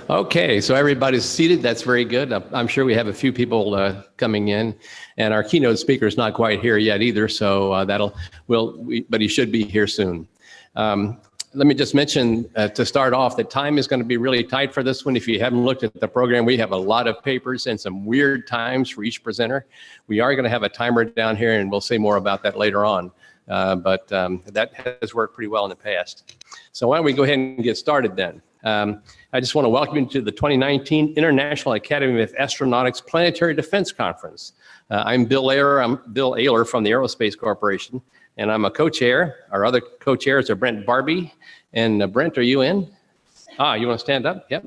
Okay, so everybody's seated. That's very good. I'm sure we have a few people coming in, and our keynote speaker is not quite here yet either. So but he should be here soon. Let me just mention to start off that time is going to be really tight for this one. If you haven't looked at the program, we have a lot of papers and some weird times for each presenter. We are going to have a timer down here, and we'll say more about that later on. But that has worked pretty well in the past. So why don't we go ahead and get started then? I just want to welcome you to the 2019 International Academy of Astronautics Planetary Defense Conference. I'm Bill Ayler from the Aerospace Corporation, and I'm a co-chair. Our other co-chairs are Brent Barbie, and Brent, are you in? You want to stand up? Yep.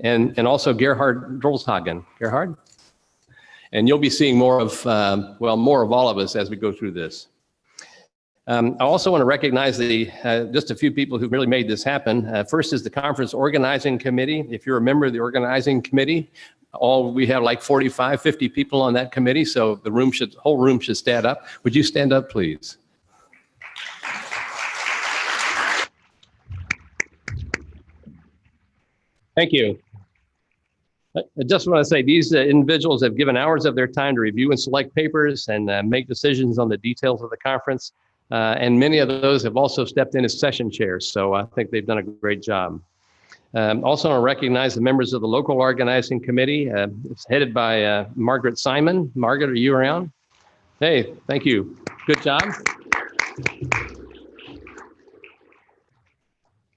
And also Gerhard Drolshagen. Gerhard? And you'll be seeing more of all of us as we go through this. I also want to recognize just a few people who really made this happen. First is the conference organizing committee. If you're a member of the organizing committee, we have like 45, 50 people on that committee, so the whole room should stand up. Would you stand up, please? Thank you. I just want to say these individuals have given hours of their time to review and select papers and make decisions on the details of the conference. And many of those have also stepped in as session chairs, so I think they've done a great job. Also, I want to recognize the members of the local organizing committee. It's headed by Margaret Simon. Margaret, are you around? Hey, thank you. Good job.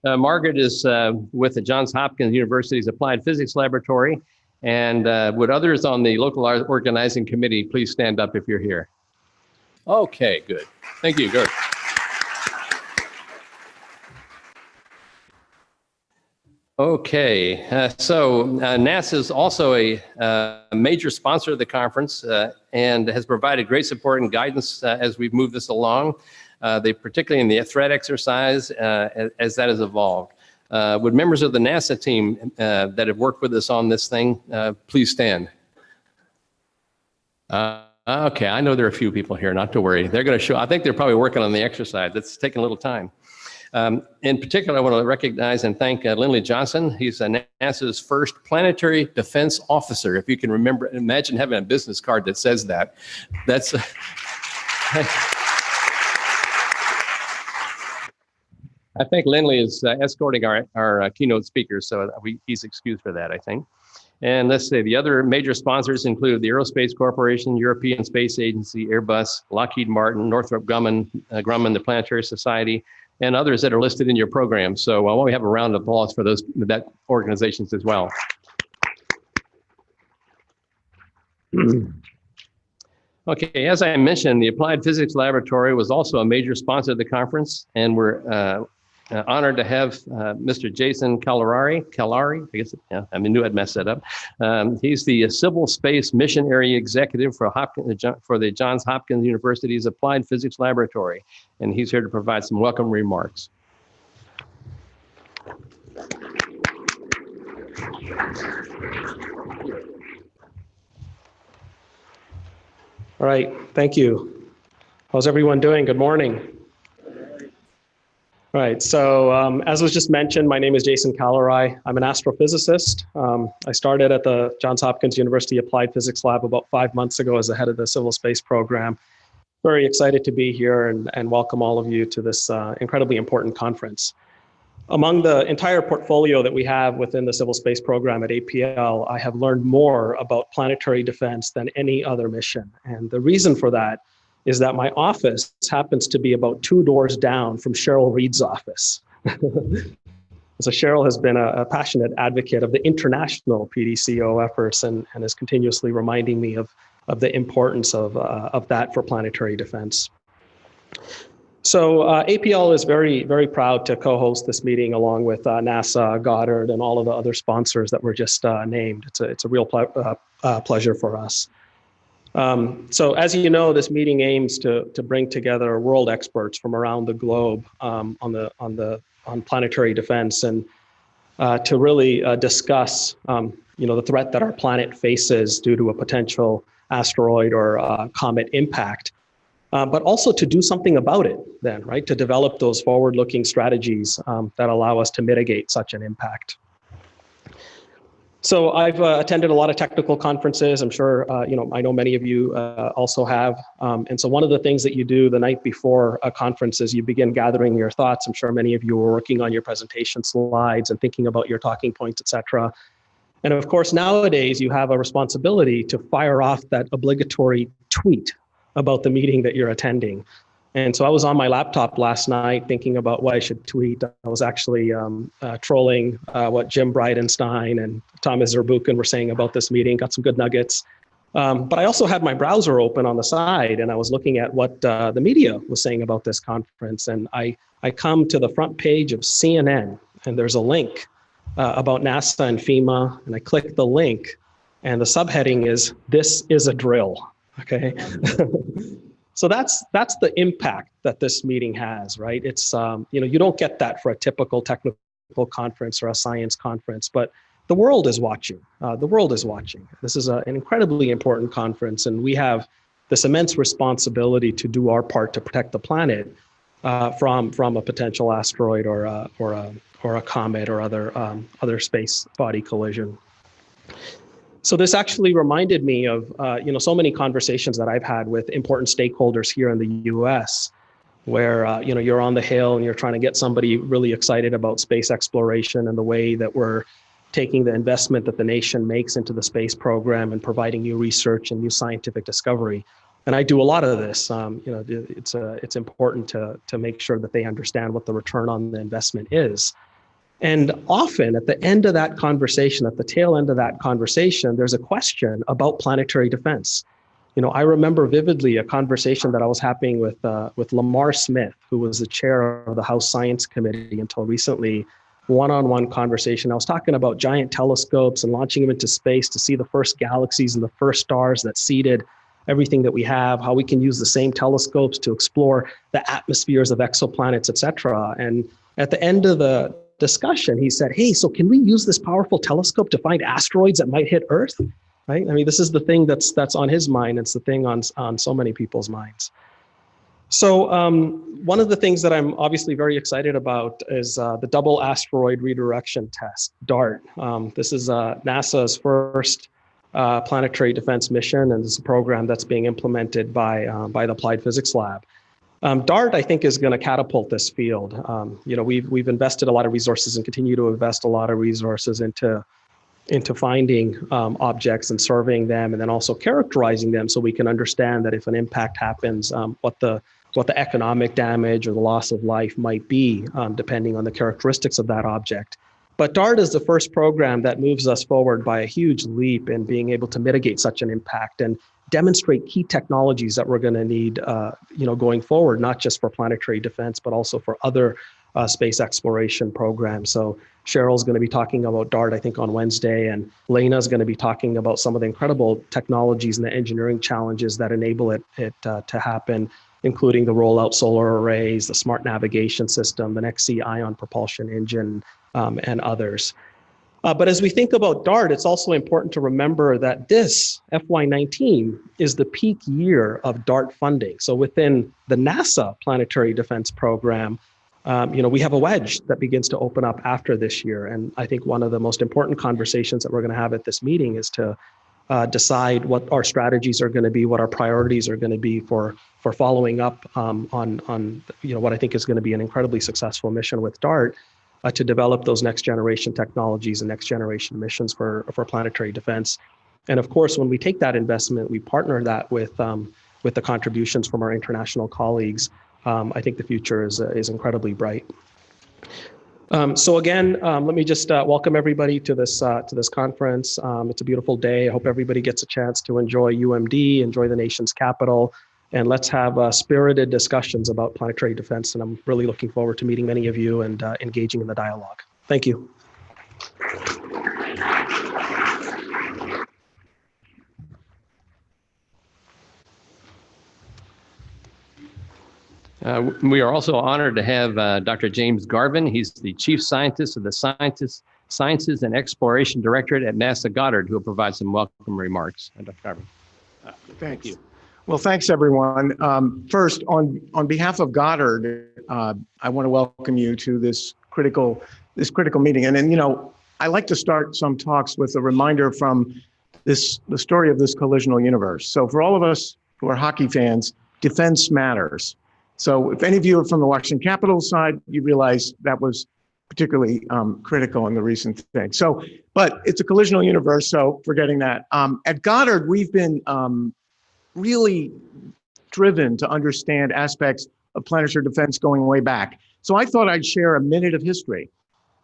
Margaret is with the Johns Hopkins University's Applied Physics Laboratory. And would others on the local organizing committee please stand up if you're here? Okay, good. Thank you, good. Okay, so NASA is also a major sponsor of the conference and has provided great support and guidance as we've moved this along. They particularly in the threat exercise as that has evolved. Would members of the NASA team that have worked with us on this thing please stand? Okay, I know there are a few people here, not to worry. They're going to show, I think they're probably working on the exercise. That's taking a little time. In particular, I want to recognize and thank Lindley Johnson. He's NASA's first planetary defense officer. If you can remember, imagine having a business card that says that. That's... I think Lindley is escorting our keynote speakers, so he's excused for that, I think. And let's say the other major sponsors include the Aerospace Corporation, European Space Agency, Airbus, Lockheed Martin, Northrop Grumman, the Planetary Society, and others that are listed in your program. So why don't we have a round of applause for that organizations as well. Okay, as I mentioned, the Applied Physics Laboratory was also a major sponsor of the conference, and we're honored to have Mr. Jason Kalirai, I guess, yeah, I knew I'd mess that up. He's the Civil Space Mission Area Executive for the Johns Hopkins University's Applied Physics Laboratory, and he's here to provide some welcome remarks. All right, thank you. How's everyone doing? Good morning. All right, so as was just mentioned, my name is Jason Kalirai. I'm an astrophysicist. I started at the Johns Hopkins University Applied Physics Lab about 5 months ago as the head of the Civil Space Program. Very excited to be here and welcome all of you to this incredibly important conference. Among the entire portfolio that we have within the Civil Space Program at APL, I have learned more about planetary defense than any other mission. And the reason for that is that my office happens to be about 2 doors down from Cheryl Reed's office. So Cheryl has been a passionate advocate of the international PDCO efforts and is continuously reminding me of the importance of that for planetary defense. So APL is very, very proud to co-host this meeting along with NASA, Goddard, and all of the other sponsors that were just named. It's a real pleasure for us. So as you know, this meeting aims to bring together world experts from around the globe on planetary defense and to really discuss the threat that our planet faces due to a potential asteroid or comet impact. but also to do something about it then, right? To develop those forward-looking strategies that allow us to mitigate such an impact. So I've attended a lot of technical conferences. I'm sure, I know many of you also have. And so one of the things that you do the night before a conference is you begin gathering your thoughts. I'm sure many of you are working on your presentation slides and thinking about your talking points, et cetera. And of course, nowadays you have a responsibility to fire off that obligatory tweet about the meeting that you're attending. And so I was on my laptop last night thinking about what I should tweet. I was actually trolling what Jim Bridenstine and Thomas Zurbuchen were saying about this meeting, got some good nuggets. But I also had my browser open on the side and I was looking at what the media was saying about this conference. And I come to the front page of CNN and there's a link about NASA and FEMA. And I click the link and the subheading is, "This is a drill." Okay. So that's the impact that this meeting has, right? It's, you don't get that for a typical technical conference or a science conference, but the world is watching. The world is watching. This is an incredibly important conference, and we have this immense responsibility to do our part to protect the planet from a potential asteroid or a comet or other space body collision. So this actually reminded me of, so many conversations that I've had with important stakeholders here in the US, where, you're on the Hill and you're trying to get somebody really excited about space exploration and the way that we're taking the investment that the nation makes into the space program and providing new research and new scientific discovery. And I do a lot of this. It's important to make sure that they understand what the return on the investment is. And often at the end of that conversation, at the tail end of that conversation, there's a question about planetary defense. I remember vividly a conversation that I was having with Lamar Smith, who was the chair of the House Science Committee until recently, one-on-one conversation. I was talking about giant telescopes and launching them into space to see the first galaxies and the first stars that seeded everything that we have, how we can use the same telescopes to explore the atmospheres of exoplanets, et cetera. And at the end of the discussion, he said, "Hey, so can we use this powerful telescope to find asteroids that might hit Earth?" Right? I mean, this is the thing that's on his mind. It's the thing on so many people's minds. So one of the things that I'm obviously very excited about is the Double Asteroid Redirection Test, DART. This is NASA's first planetary defense mission, and this is a program that's being implemented by the Applied Physics Lab. DART, I think, is going to catapult this field. We've invested a lot of resources and continue to invest a lot of resources into finding objects and surveying them, and then also characterizing them so we can understand that if an impact happens, what the economic damage or the loss of life might be, depending on the characteristics of that object. But DART is the first program that moves us forward by a huge leap in being able to mitigate such an impact and demonstrate key technologies that we're going to need, going forward, not just for planetary defense, but also for other space exploration programs. So Cheryl's going to be talking about DART, I think, on Wednesday, and Lena's going to be talking about some of the incredible technologies and the engineering challenges that enable it to happen, including the rollout solar arrays, the smart navigation system, the next sea ion propulsion engine, and others. But as we think about DART, it's also important to remember that this FY19 is the peak year of DART funding. So within the NASA Planetary Defense Program, we have a wedge that begins to open up after this year. And I think one of the most important conversations that we're going to have at this meeting is to decide what our strategies are going to be, what our priorities are going to be for following up on what I think is going to be an incredibly successful mission with DART. To develop those next generation technologies and next generation missions for planetary defense. And of course, when we take that investment, we partner that with the contributions from our international colleagues. I think the future is incredibly bright. So again, let me just welcome everybody to this conference. It's a beautiful day. I hope everybody gets a chance to enjoy UMD, enjoy the nation's capital. And let's have spirited discussions about planetary defense. And I'm really looking forward to meeting many of you and engaging in the dialogue. Thank you. We are also honored to have Dr. James Garvin. He's the Chief Scientist of the Sciences and Exploration Directorate at NASA Goddard, who will provide some welcome remarks. Dr. Garvin. Thank you. Well, thanks, everyone. First, on behalf of Goddard, I want to welcome you to this critical meeting. And then, you know, I like to start some talks with a reminder from the story of this collisional universe. So for all of us who are hockey fans, defense matters. So if any of you are from the Washington Capitals side, you realize that was particularly critical in the recent thing. So, but it's a collisional universe, so forgetting that. At Goddard, we've been really driven to understand aspects of planetary defense going way back. So I thought I'd share a minute of history.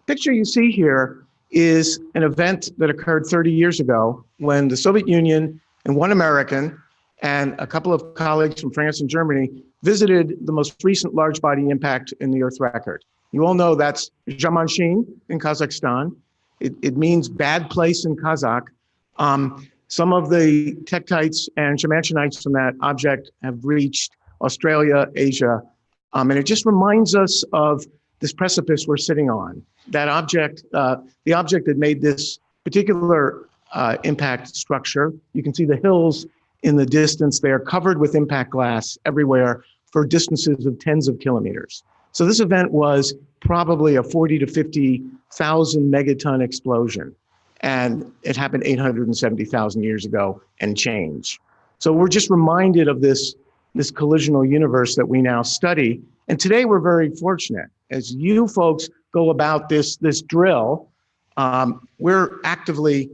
The picture you see here is an event that occurred 30 years ago when the Soviet Union and one American and a couple of colleagues from France and Germany visited the most recent large body impact in the Earth record. You all know that's Zhamanshin in Kazakhstan. It means bad place in Kazakh. Some of the tektites and Zhamanshinites from that object have reached Australia, Asia, and it just reminds us of this precipice we're sitting on. That object, the object that made this particular impact structure, you can see the hills in the distance there, covered with impact glass everywhere for distances of tens of kilometers. So this event was probably a 40 to 50,000 megaton explosion. And it happened 870,000 years ago and change. So we're just reminded of this collisional universe that we now study. And today we're very fortunate. As you folks go about this drill, we're actively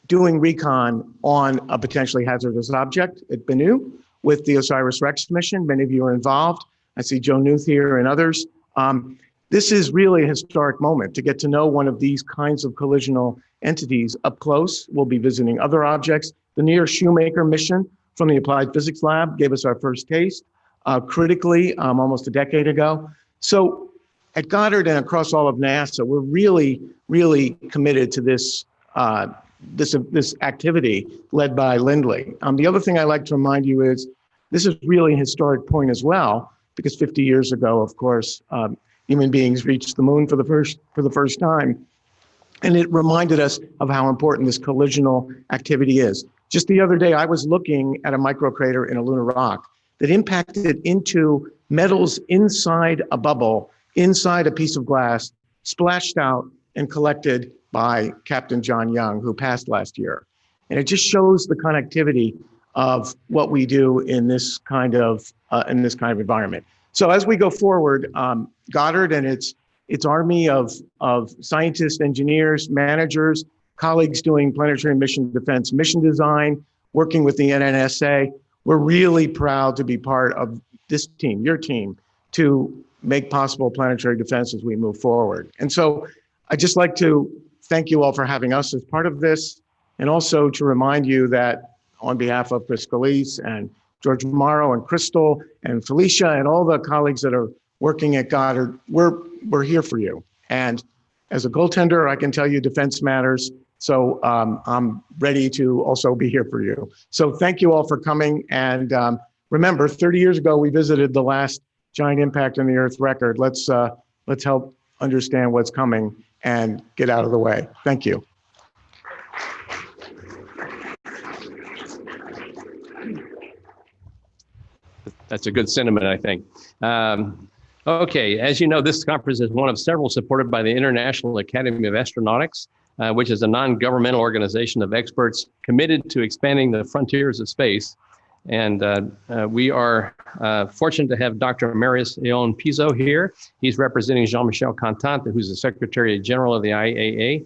doing recon on a potentially hazardous object at Bennu with the OSIRIS-REx mission. Many of you are involved. I see Joe Newth here and others. This is really a historic moment to get to know one of these kinds of collisional entities up close. We'll be visiting other objects. The Near Shoemaker mission from the Applied Physics Lab gave us our first taste, critically, almost a decade ago. So at Goddard and across all of NASA, we're really, really committed to this activity led by Lindley. The other thing I like to remind you is this is really a historic point as well, because 50 years ago, of course, human beings reached the moon for the first time. And it reminded us of how important this collisional activity is. Just the other day, I was looking at a microcrater in a lunar rock that impacted into metals inside a bubble, inside a piece of glass, splashed out and collected by Captain John Young, who passed last year. And it just shows the connectivity of what we do in this kind of environment. So as we go forward, Goddard and its army of scientists, engineers, managers, colleagues doing planetary mission defense, mission design, working with the NNSA, we're really proud to be part of this team, your team, to make possible planetary defense as we move forward. And so I'd just like to thank you all for having us as part of this, and also to remind you that on behalf of Chris Scalise and George Morrow and Crystal and Felicia and all the colleagues that are working at Goddard, we're here for you. And as a goaltender, I can tell you defense matters. So I'm ready to also be here for you. So thank you all for coming. And remember, 30 years ago, we visited the last giant impact in the Earth record. Let's help understand what's coming and get out of the way. Thank you. That's a good sentiment, I think. Okay, as you know, this conference is one of several supported by the International Academy of Astronautics, which is a non-governmental organization of experts committed to expanding the frontiers of space. And we are fortunate to have Dr. Marius Leon Piso here. He's representing Jean-Michel Contant, who's the Secretary General of the IAA.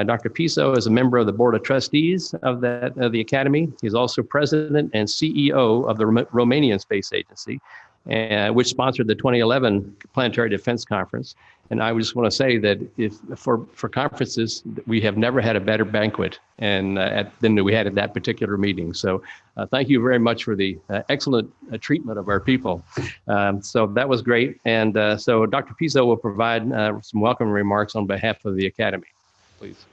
Dr. Piso is a member of the Board of Trustees of the Academy. He's also President and CEO of the Romanian Space Agency, which sponsored the 2011 Planetary Defense Conference. And I just want to say that for conferences, we have never had a better banquet than we had at that particular meeting. So thank you very much for the excellent treatment of our people. So that was great. And so Dr. Piso will provide some welcome remarks on behalf of the Academy. Please.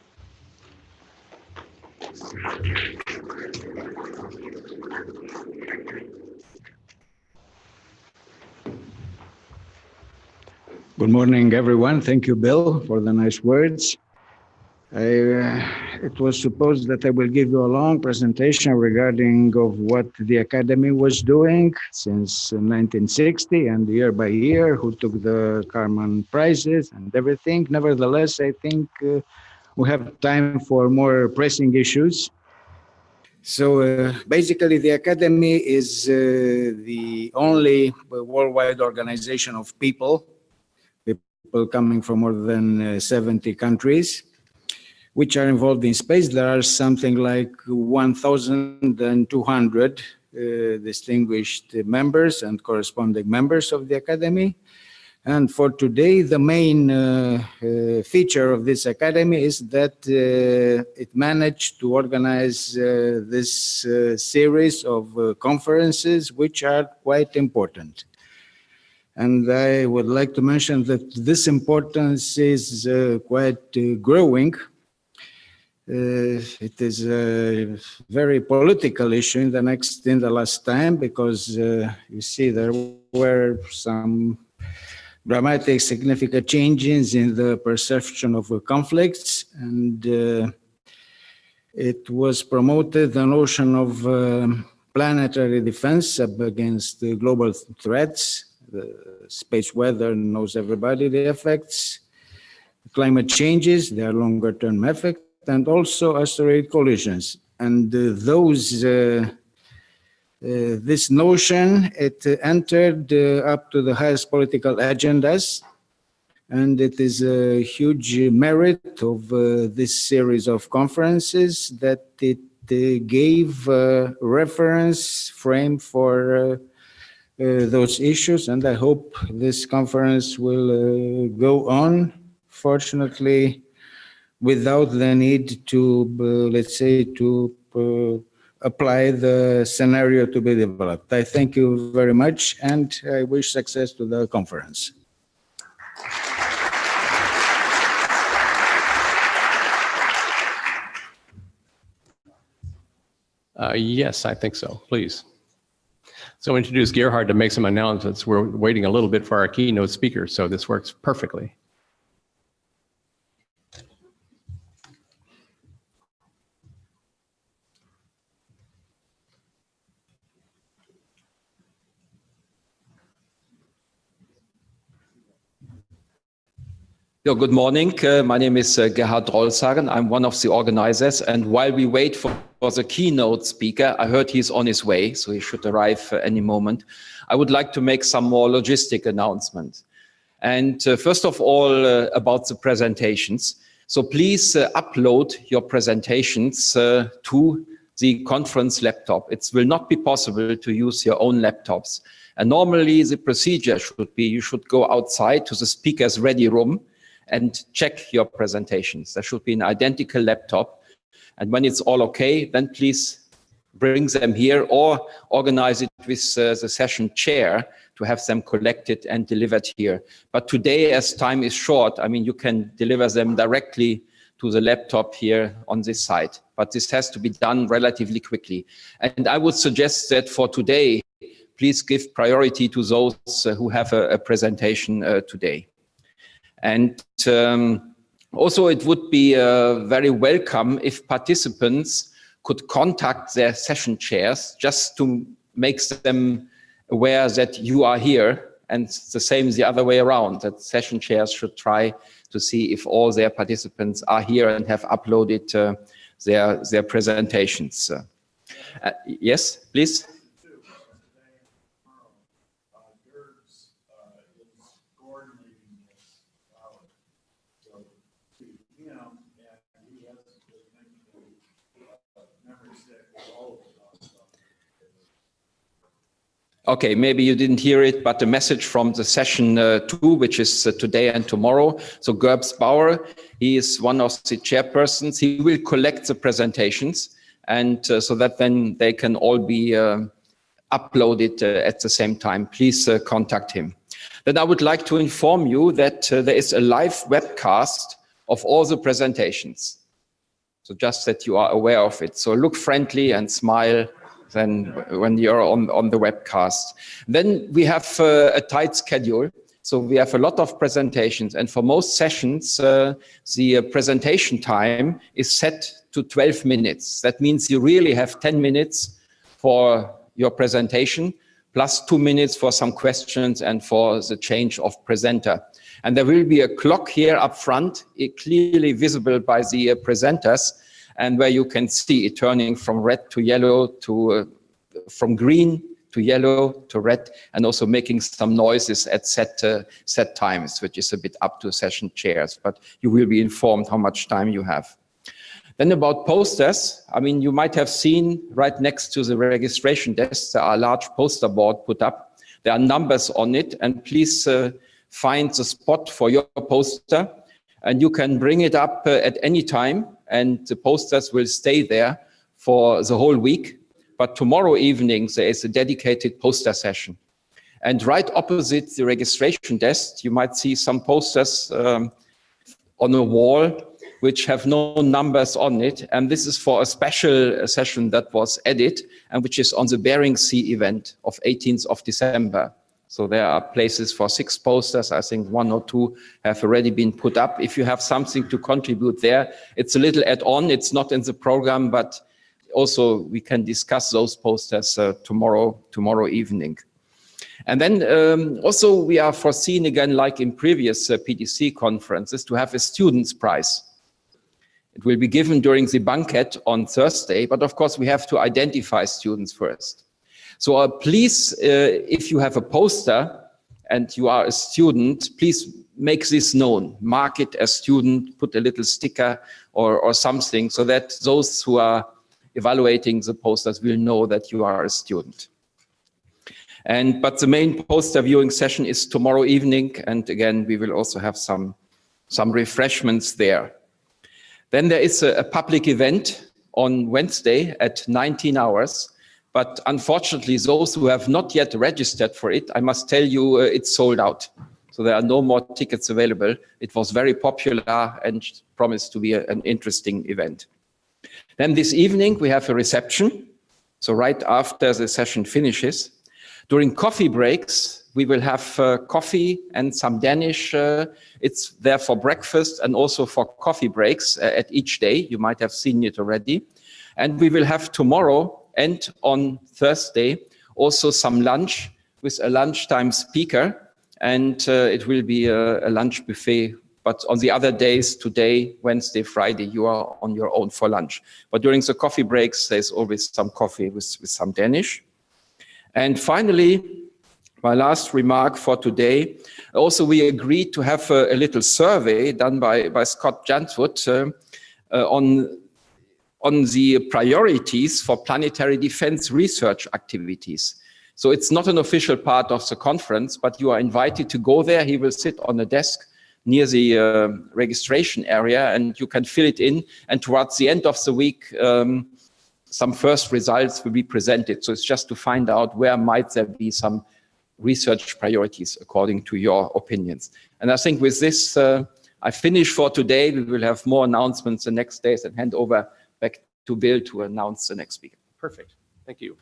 Good morning, everyone. Thank you, Bill, for the nice words. It was supposed that I will give you a long presentation regarding of what the Academy was doing since 1960 and year by year, who took the Karman prizes and everything. Nevertheless, I think we have time for more pressing issues. So basically, the Academy is the only worldwide organization of people coming from more than 70 countries, which are involved in space. There are something like 1,200 distinguished members and corresponding members of the Academy. And for today, the main feature of this Academy is that it managed to organize this series of conferences, which are quite important. And I would like to mention that this importance is quite growing. It is a very political issue in the last time, because you see there were some dramatic, significant changes in the perception of conflicts, and it was promoted the notion of planetary defense against the global threats. The space weather knows everybody the effects, climate changes, their longer term effects, and also asteroid collisions. And this notion, it entered up to the highest political agendas, and it is a huge merit of this series of conferences that it gave a reference frame for those issues, and I hope this conference will go on, fortunately, without the need to, let's say, to apply the scenario to be developed. I thank you very much, and I wish success to the conference. Yes, I think so, please. So introduce Gerhard to make some announcements. We're waiting a little bit for our keynote speaker, so this works perfectly. Yeah, good morning. My name is Gerhard Drollsagen. I'm one of the organizers. And while we wait for the keynote speaker, I heard he's on his way, so he should arrive any moment. I would like to make some more logistic announcements. And first of all, about the presentations. So please upload your presentations to the conference laptop. It will not be possible to use your own laptops. And normally the procedure should be, you should go outside to the speaker's ready room and check your presentations. There should be an identical laptop. And when it's all okay, then please bring them here or organize it with the session chair to have them collected and delivered here. But today, as time is short, I mean, you can deliver them directly to the laptop here on this side. But this has to be done relatively quickly. And I would suggest that for today, please give priority to those who have a presentation today. And also, it would be very welcome if participants could contact their session chairs just to make them aware that you are here, and the same the other way around, that session chairs should try to see if all their participants are here and have uploaded their presentations. Yes, please. Okay, maybe you didn't hear it, but the message from the session 2, which is today and tomorrow. So Gerbs Bauer, he is one of the chairpersons. He will collect the presentations, and so that then they can all be uploaded at the same time. Please contact him. Then I would like to inform you that there is a live webcast of all the presentations. So just that you are aware of it. So look friendly and smile then when you're on the webcast. Then we have a tight schedule. So we have a lot of presentations, and for most sessions, the presentation time is set to 12 minutes. That means you really have 10 minutes for your presentation, plus 2 minutes for some questions and for the change of presenter. And there will be a clock here up front, clearly visible by the presenters, and where you can see it turning from red to yellow to from green to yellow to red, and also making some noises at set times, which is a bit up to session chairs, but you will be informed how much time you have. Then about posters, I mean, you might have seen right next to the registration desk, there are a large poster board put up. There are numbers on it, and please find the spot for your poster, and you can bring it up at any time, and the posters will stay there for the whole week. But tomorrow evening, there is a dedicated poster session. And right opposite the registration desk, you might see some posters on a wall which have no numbers on it. And this is for a special session that was added, and which is on the Bering Sea event of 18th of December. So there are places for 6 posters. I think 1 or 2 have already been put up. If you have something to contribute there, it's a little add-on. It's not in the program, but also we can discuss those posters tomorrow evening. And then also we are foreseen again, like in previous PDC conferences, to have a student's prize. It will be given during the banquet on Thursday, but of course we have to identify students first. So please, if you have a poster and you are a student, please make this known. Mark it as student, put a little sticker or something, so that those who are evaluating the posters will know that you are a student. But the main poster viewing session is tomorrow evening, and again we will also have some refreshments there. Then there is a public event on Wednesday at 19 hours, but unfortunately those who have not yet registered for it, I must tell you, it's sold out. So there are no more tickets available. It was very popular and promised to be an interesting event. Then this evening we have a reception. So right after the session finishes, during coffee breaks, we will have coffee and some Danish. It's there for breakfast and also for coffee breaks at each day. You might have seen it already. And we will have tomorrow and on Thursday also some lunch with a lunchtime speaker. And it will be a lunch buffet. But on the other days, today, Wednesday, Friday, you are on your own for lunch. But during the coffee breaks, there's always some coffee with some Danish. And finally, my last remark for today, also we agreed to have a little survey done by Scott Janswood on the priorities for planetary defense research activities. So it's not an official part of the conference, but you are invited to go there. He will sit on a desk near the registration area, and you can fill it in. And towards the end of the week, some first results will be presented. So it's just to find out where might there be some research priorities according to your opinions. And I think with this, I finish for today. We will have more announcements the next days, and hand over back to Bill to announce the next speaker. Perfect. Thank you.